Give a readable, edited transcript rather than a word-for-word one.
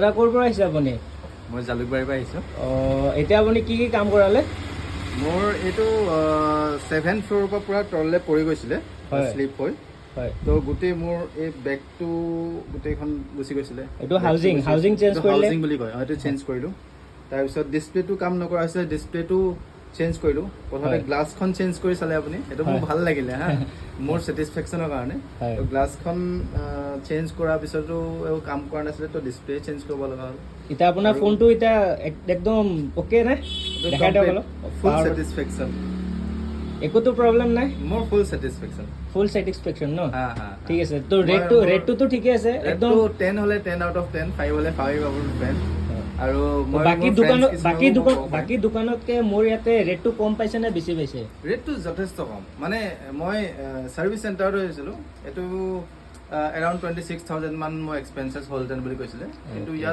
দাদা ক'ৰ পৰা আহিছে আপুনি? মই জালুকবাৰীৰ পৰা আহিছোঁ। এতিয়া আপুনি কি কাম কৰালে? মোৰ এইটো 7th ফ্ল'ৰৰ পৰা পূৰা তললৈ পৰি গৈছিলে, শ্লিপ হৈ। হয়। তো গোটেই মোৰ এই বেগটো গোটেইখন গুচি গৈছিলে। এইটো হাউজিং চেঞ্জ কৰিলে? হাউজিং বুলি কয়, এইটো চেঞ্জ কৰিলোঁ। তাৰপিছত ডিছপ্লেটো কাম নকৰা হৈছে, ডিছপ্লেটো চেঞ্জ কৰিলোঁ। প্ৰথমতে গ্লাছখন চেঞ্জ কৰি চালে আপুনি, সেইটো মোৰ ভাল লাগিলে হা, মোৰ ছেটিছফেকশ্যনৰ কাৰণে। তো গ্লাছখন চেঞ্জ কৰাৰ পিছতো কাম কৰা নাছিলে, তো ডিছপ্লে চেঞ্জ কৰিব লগা হ'ল। এতিয়া আপোনাৰ ফোনটো এতিয়া একদম অ'কে নে? দেখাই দিয়ক অলপ। ফুল ছেটিছফেকশ্যন, একোতো প্ৰব্লেম নাই? মোৰ ফুল ছেটিছফেকশ্যন। ফুল ছেটিছফেকশ্যন ন? হা হা, ঠিক আছে। তো ৰেটটোতো ঠিকে আছে একদম? 10 হ'লে 10 আউট অফ 10, 5 হ'লে 5 আউট অফ 10। আৰু বাকী দোকানতকে মোৰ ইয়াতে ৰেটটো কম পাইছে নে বেছি পাইছে? ৰেটটো যথেষ্ট কম। মানে মই ছাৰ্ভিচ চেণ্টাৰত হৈছিলোঁ, এইটো এৰাউণ্ড 26,000 মান মই এক্সপেঞ্চেছ হ'লহেঁতেন বুলি কৈছিলে, কিন্তু ইয়াত